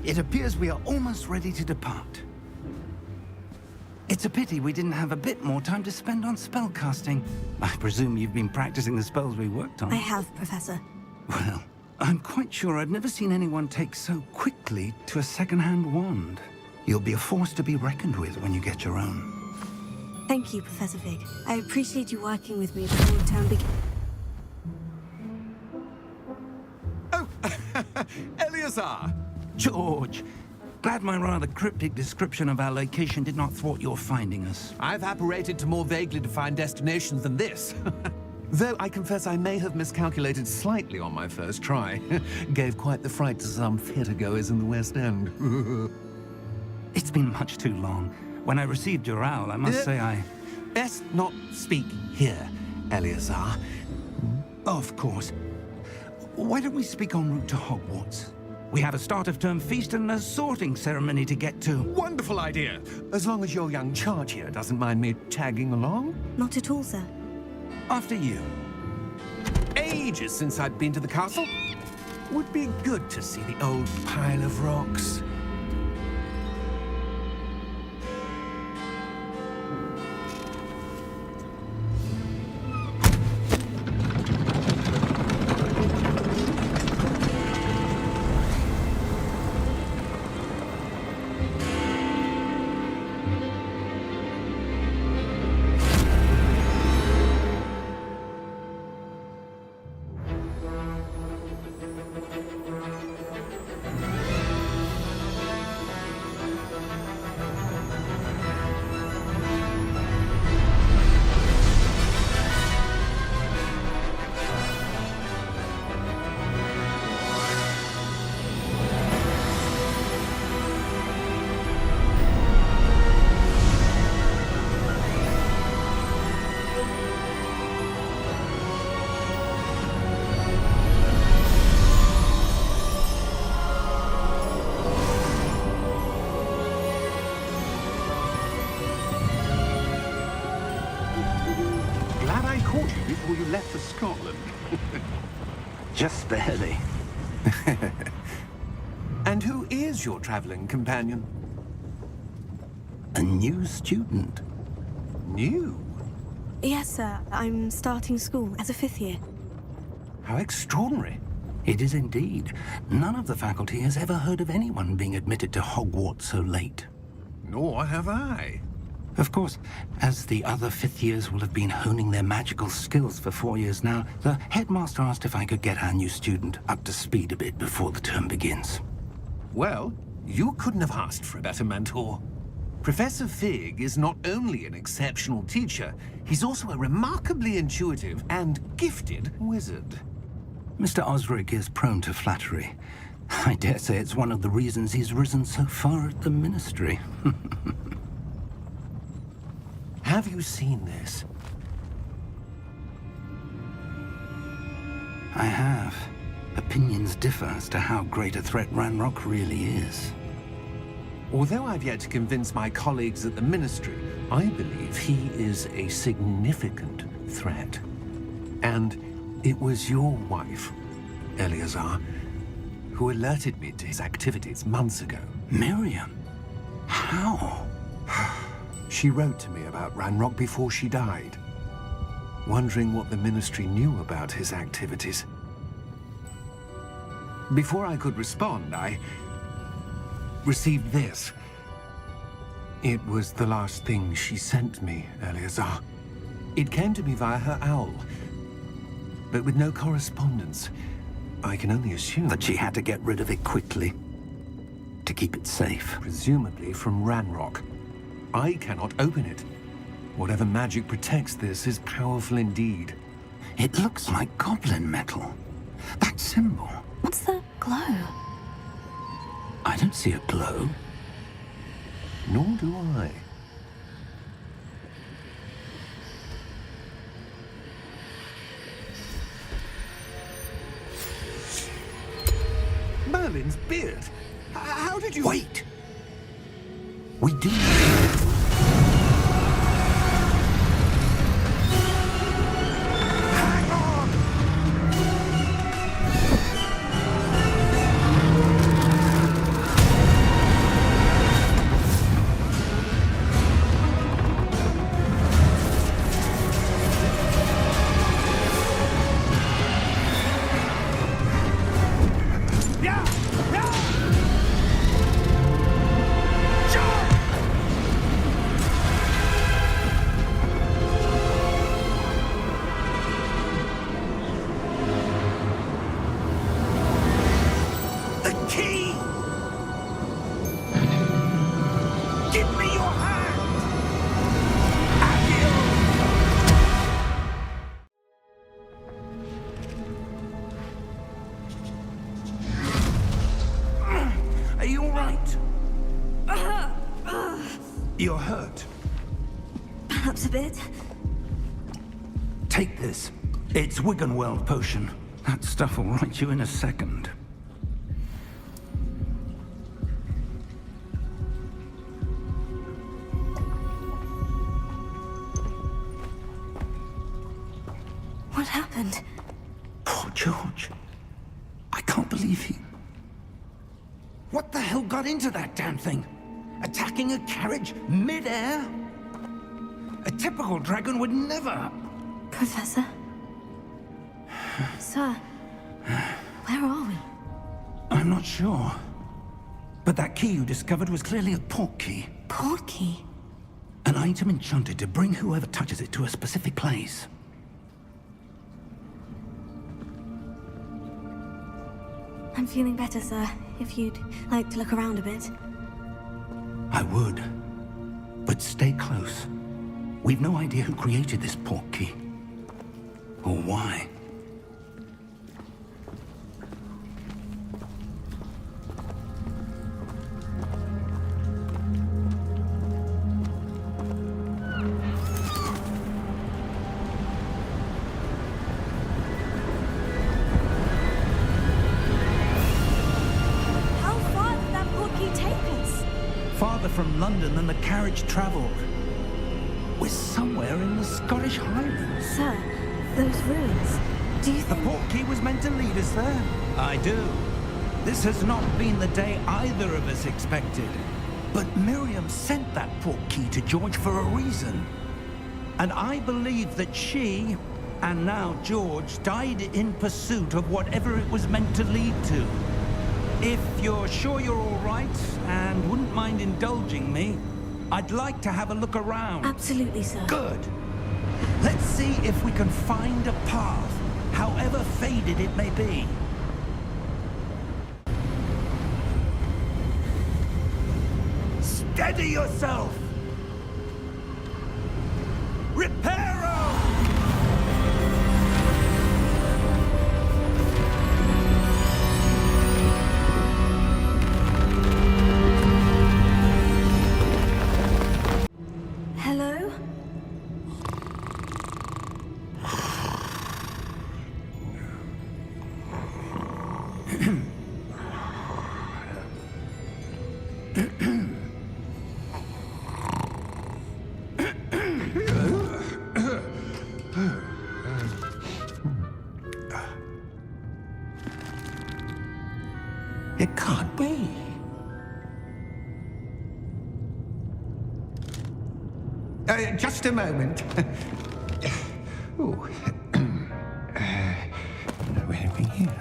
It appears we are almost ready to depart. It's a pity we didn't have a bit more time to spend on spellcasting. I presume you've been practicing the spells we worked on. I have, Professor. Well, I'm quite sure I've never seen anyone take so quickly to a second-hand wand. You'll be a force to be reckoned with when you get your own. Thank you, Professor Fig. I appreciate you working with me before the term begins. Oh, Eleazar! George, glad my rather cryptic description of our location did not thwart your finding us. I've apparated to more vaguely defined destinations than this. Though I confess I may have miscalculated slightly on my first try. Gave quite the fright to some theatre-goers in the West End. It's been much too long. When I received your owl, I must say I... Best not speak here, Eleazar. Of course. Why don't we speak en route to Hogwarts? We have a start-of-term feast and a sorting ceremony to get to. Wonderful idea! As long as your young charge here doesn't mind me tagging along. Not at all, sir. After you. Ages since I'd been to the castle. Would be good to see the old pile of rocks. Before you left for Scotland. Just barely. And who is your traveling companion? A new student. New? Yes, sir. I'm starting school as a 5th year. How extraordinary. It is indeed. None of the faculty has ever heard of anyone being admitted to Hogwarts so late. Nor have I. Of course, as the other 5th years will have been honing their magical skills for 4 years now, the headmaster asked if I could get our new student up to speed a bit before the term begins. Well, you couldn't have asked for a better mentor. Professor Fig is not only an exceptional teacher, he's also a remarkably intuitive and gifted wizard. Mr. Osric is prone to flattery. I dare say it's one of the reasons he's risen so far at the ministry. Have you seen this? I have. Opinions differ as to how great a threat Ranrock really is. Although I've yet to convince my colleagues at the Ministry, I believe he is a significant threat. And it was your wife, Eleazar, who alerted me to his activities months ago. Miriam? How? She wrote to me about Ranrock before she died, wondering what the Ministry knew about his activities. Before I could respond, I received this. It was the last thing she sent me, Eleazar. It came to me via her owl, but with no correspondence. I can only assume That she had to get rid of it quickly, to keep it safe. presumably from Ranrock. I cannot open it. Whatever magic protects this is powerful indeed. It looks like goblin metal. That symbol. What's that glow? I don't see a glow. Nor do I. Merlin's beard? How did you... Wait! We do... Hang on! Take this. It's Wiggenweld potion. That stuff will right you in a second. What happened? Poor George. I can't believe he... What the hell got into that damn thing? Attacking a carriage mid-air? A typical dragon would never... Professor? Sir, where are we? I'm not sure. But that key you discovered was clearly a port key. Port key? An item enchanted to bring whoever touches it to a specific place. I'm feeling better, sir. If you'd like to look around a bit. I would. But stay close. We've no idea who created this port key. Or why. How far did that port key take us? Farther from London than the carriage traveled. We're somewhere in the Scottish Highlands. Sir, those ruins. Do you The think... port key was meant to lead us there. I do. This has not been the day either of us expected. But Miriam sent that port key to George for a reason. And I believe that she, and now George, died in pursuit of whatever it was meant to lead to. If you're sure you're all right, and wouldn't mind indulging me, I'd like to have a look around. Absolutely, sir. Good. Let's see if we can find a path, however faded it may be. Steady yourself! Reparo! Hello? It can't be. Just a moment. Oh. Where are we here?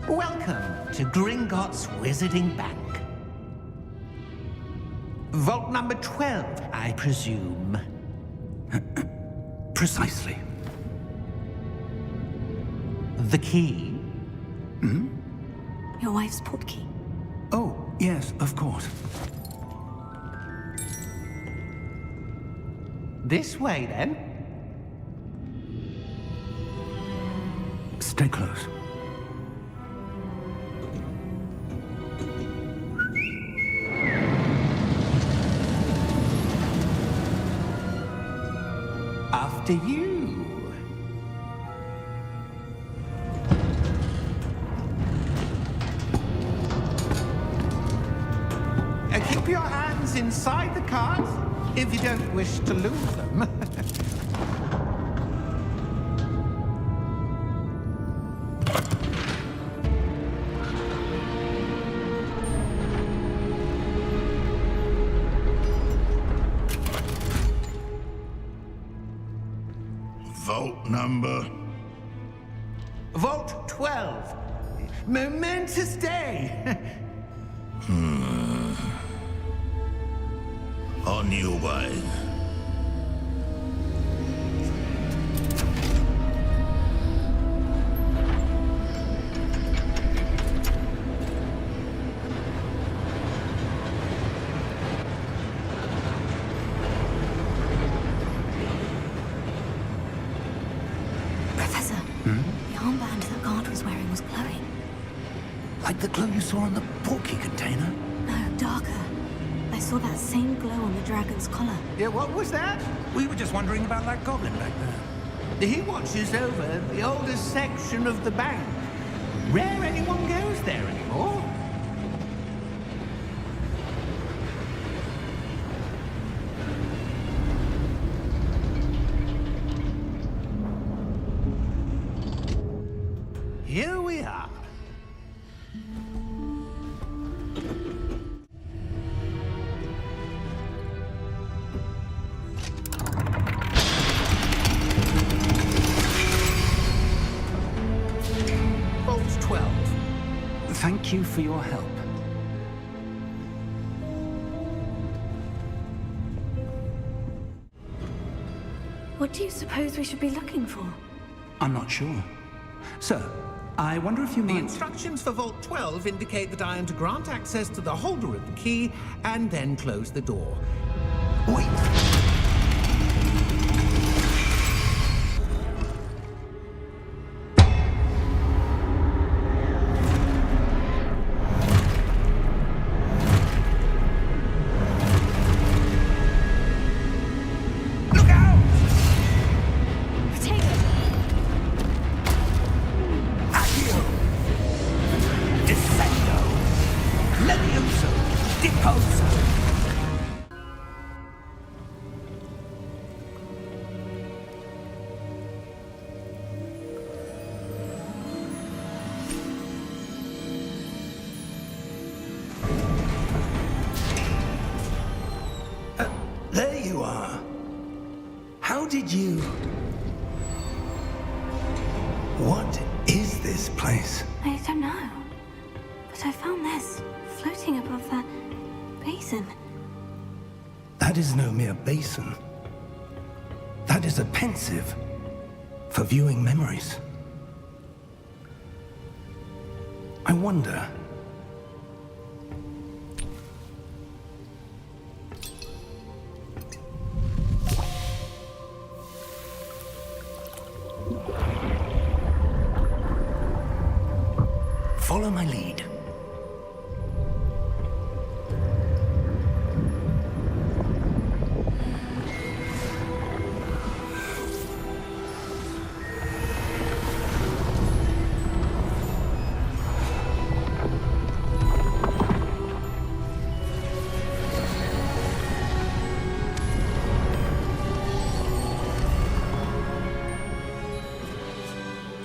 Welcome to Gringotts Wizarding Bank. Vault number 12, I presume. Precisely. The key? Your wife's port key. Oh, yes, of course. This way, then. Stay close. After you. Keep your hands inside the cart if you don't wish to lose them. Vault number? Vault 12. Momentous day. On your way. Professor, the armband that guard was wearing was glowing. Like the glow you saw on the port key container? No, saw that same glow on the dragon's collar. Yeah, what was that? We were just wondering about that goblin back there. He watches over the oldest section of the bank. Rare anyone goes there anymore. Here we are. Vault 12. Thank you for your help. What do you suppose we should be looking for? I'm not sure. Sir, I wonder if you The might... instructions for Vault 12 indicate that I am to grant access to the holder of the key and then close the door. Wait! Look out! Take it! Accio! Descendo! Levioso! Deposo! There you are. How did you... What is this place? I don't know. But I found this floating above that basin. That is no mere basin. That is a pensive for viewing memories. I wonder... Follow my lead.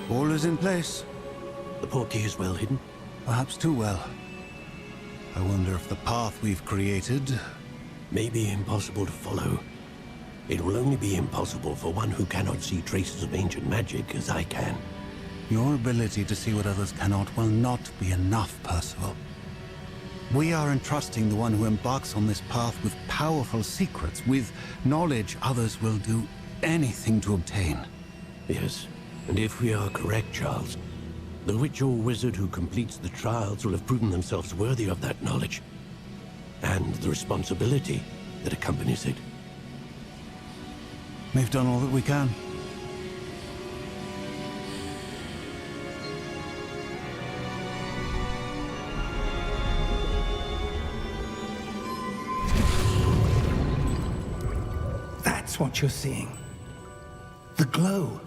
All is in place. The portkey is well hidden. Perhaps too well. I wonder if the path we've created... May be impossible to follow. It will only be impossible for one who cannot see traces of ancient magic as I can. Your ability to see what others cannot will not be enough, Percival. We are entrusting the one who embarks on this path with powerful secrets, with knowledge others will do anything to obtain. Yes, and if we are correct, Charles, the witch or wizard who completes the trials will have proven themselves worthy of that knowledge, and the responsibility that accompanies it. We've done all that we can. That's what you're seeing. The glow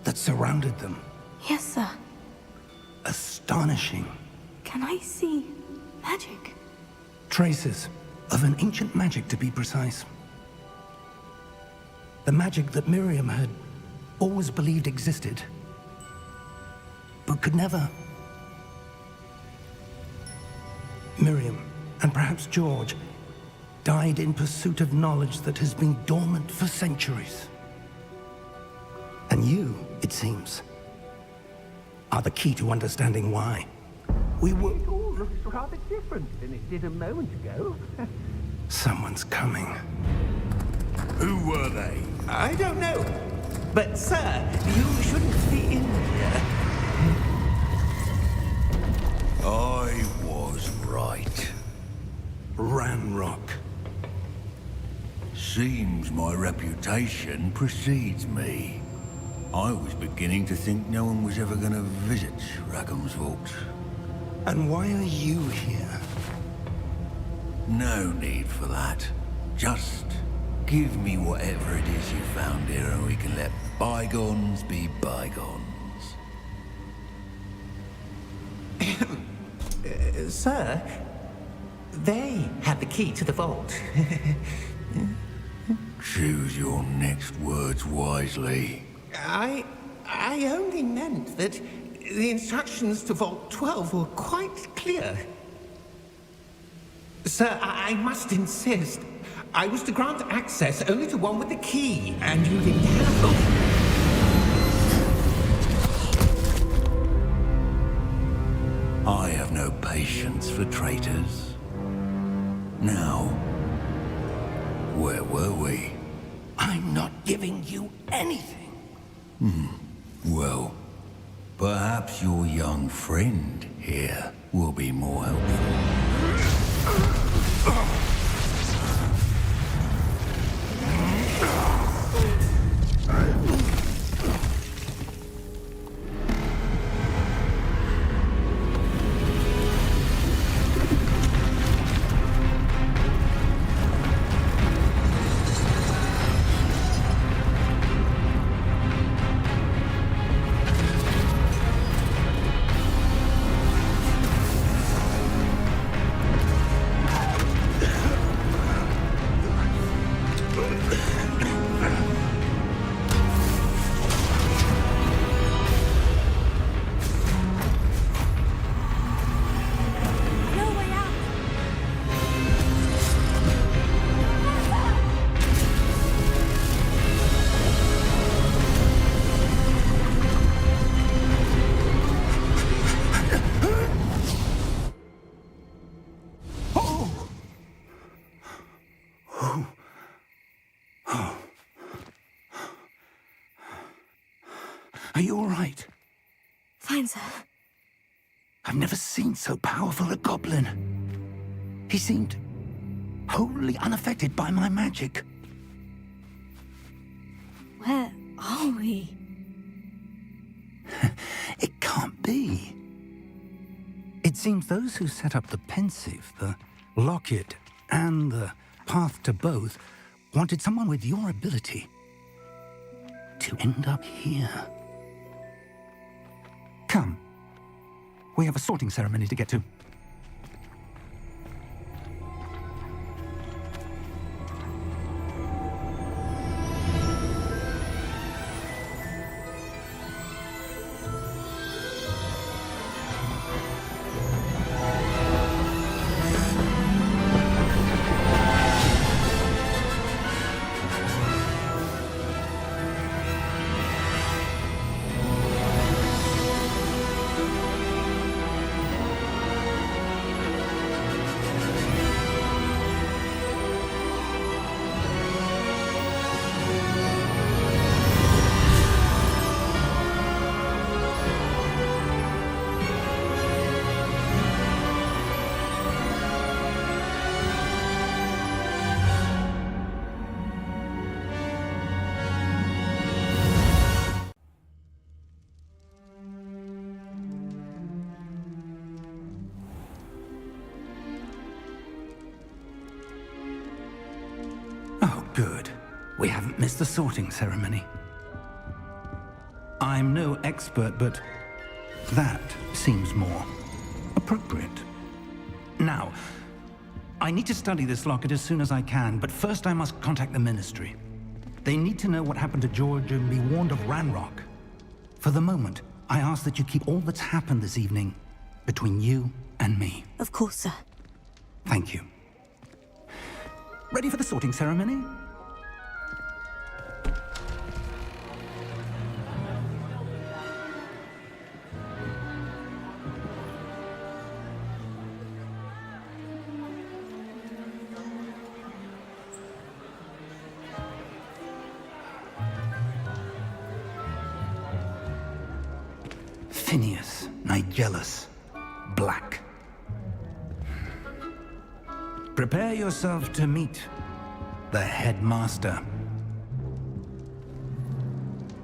that surrounded them. Yes, sir. Astonishing. Can I see magic? Traces of an ancient magic, to be precise. The magic that Miriam had always believed existed, but could never. Miriam, and perhaps George, died in pursuit of knowledge that has been dormant for centuries. And you, it seems, are the key to understanding why. We were... It all looks rather different than it did a moment ago. Someone's coming. Who were they? I don't know. But, sir, you shouldn't be in here. I was right. Ranrock. Seems my reputation precedes me. I was beginning to think no one was ever going to visit Rackham's vault. And why are you here? No need for that. Just give me whatever it is you found here and we can let bygones be bygones. Sir, they had the key to the vault. Choose your next words wisely. I only meant that the instructions to Vault 12 were quite clear. Sir, I must insist. I was to grant access only to one with the key, and you didn't have them. I have no patience for traitors. Now, where were we? I'm not giving you anything. Well, perhaps your young friend here will be more helpful. No way out. Are you all right? Fine, sir. I've never seen so powerful a goblin. He seemed wholly unaffected by my magic. Where are we? It can't be. It seems those who set up the pensive, the locket, and the path to both wanted someone with your ability to end up here. Come. We have a sorting ceremony to get to. Oh, good. We haven't missed the sorting ceremony. I'm no expert, but that seems more appropriate. Now, I need to study this locket as soon as I can, but first I must contact the Ministry. They need to know what happened to George and be warned of Ranrock. For the moment, I ask that you keep all that's happened this evening between you and me. Of course, sir. Thank you. Ready for the sorting ceremony? Phineas, Nigellus, Black. Prepare yourself to meet the headmaster.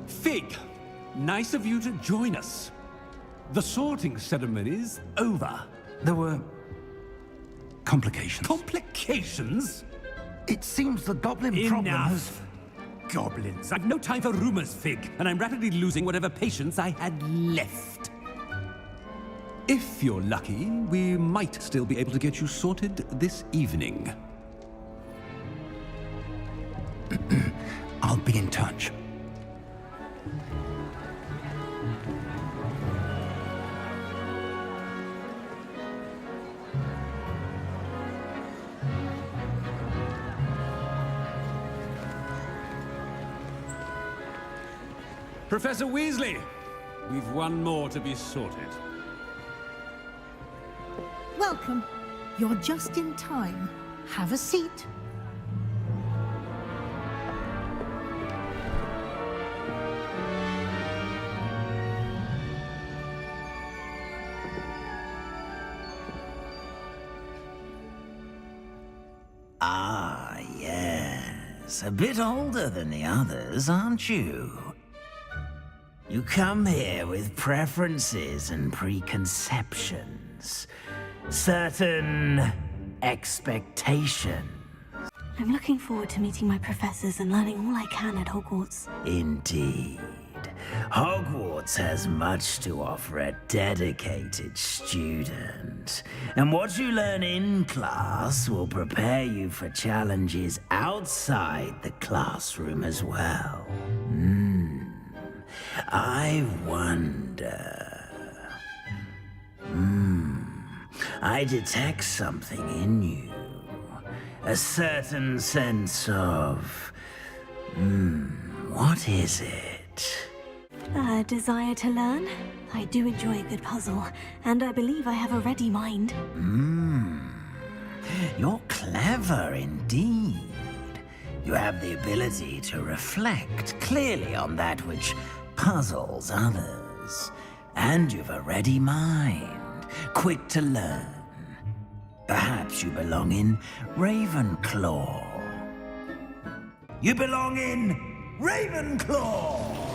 Fig, nice of you to join us. The sorting ceremony's over. There were Complications. Complications? It seems the goblin problem has... Enough. Goblins. I've no time for rumors, Fig, and I'm rapidly losing whatever patience I had left. If you're lucky, we might still be able to get you sorted this evening. I'll be in touch. Professor Weasley, we've one more to be sorted. Welcome. You're just in time. Have a seat. Ah, yes. A bit older than the others, aren't you? You come here with preferences and preconceptions. Certain expectations. I'm looking forward to meeting my professors and learning all I can at Hogwarts. Indeed. Hogwarts has much to offer a dedicated student. And what you learn in class will prepare you for challenges outside the classroom as well. I wonder... I detect something in you. A certain sense of... what is it? A desire to learn. I do enjoy a good puzzle, and I believe I have a ready mind. You're clever indeed. You have the ability to reflect clearly on that which puzzles others. And you've a ready mind, quick to learn. Perhaps you belong in Ravenclaw. You belong in Ravenclaw!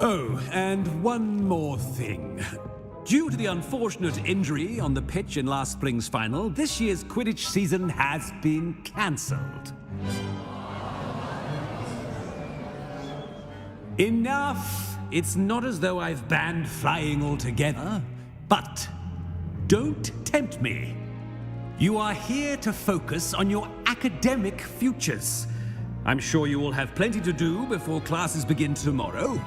Oh, and one more thing. Due to the unfortunate injury on the pitch in last spring's final, this year's Quidditch season has been cancelled. Enough! It's not as though I've banned flying altogether, but don't tempt me. You are here to focus on your academic futures. I'm sure you all have plenty to do before classes begin tomorrow.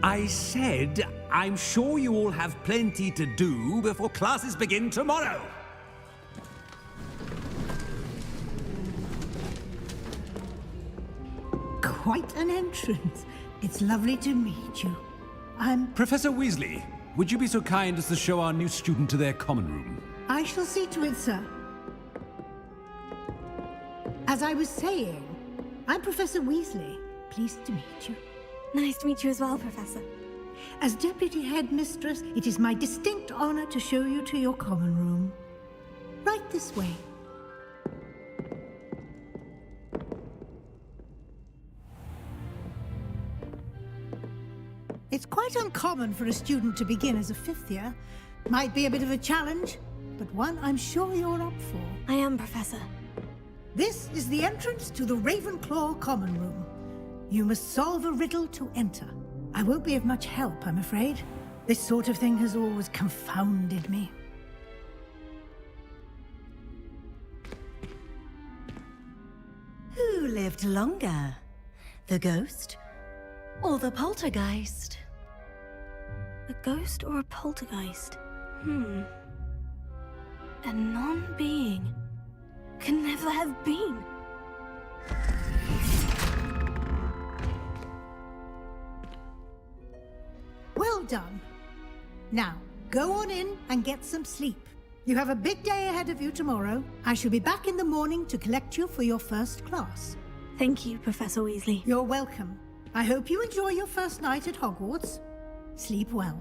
I said, I'm sure you all have plenty to do before classes begin tomorrow. Quite an entrance. It's lovely to meet you. Professor Weasley, would you be so kind as to show our new student to their common room? I shall see to it, sir. As I was saying, I'm Professor Weasley. Pleased to meet you. Nice to meet you as well, Professor. As Deputy Headmistress, it is my distinct honor to show you to your common room. Right this way. It's quite uncommon for a student to begin as a fifth year. Might be a bit of a challenge, but one I'm sure you're up for. I am, Professor. This is the entrance to the Ravenclaw common room. You must solve a riddle to enter. I won't be of much help, I'm afraid. This sort of thing has always confounded me. Who lived longer? The ghost or the poltergeist? A ghost or a poltergeist? A non-being can never have been. Well done. Now, go on in and get some sleep. You have a big day ahead of you tomorrow. I shall be back in the morning to collect you for your first class. Thank you, Professor Weasley. You're welcome. I hope you enjoy your first night at Hogwarts. Sleep well.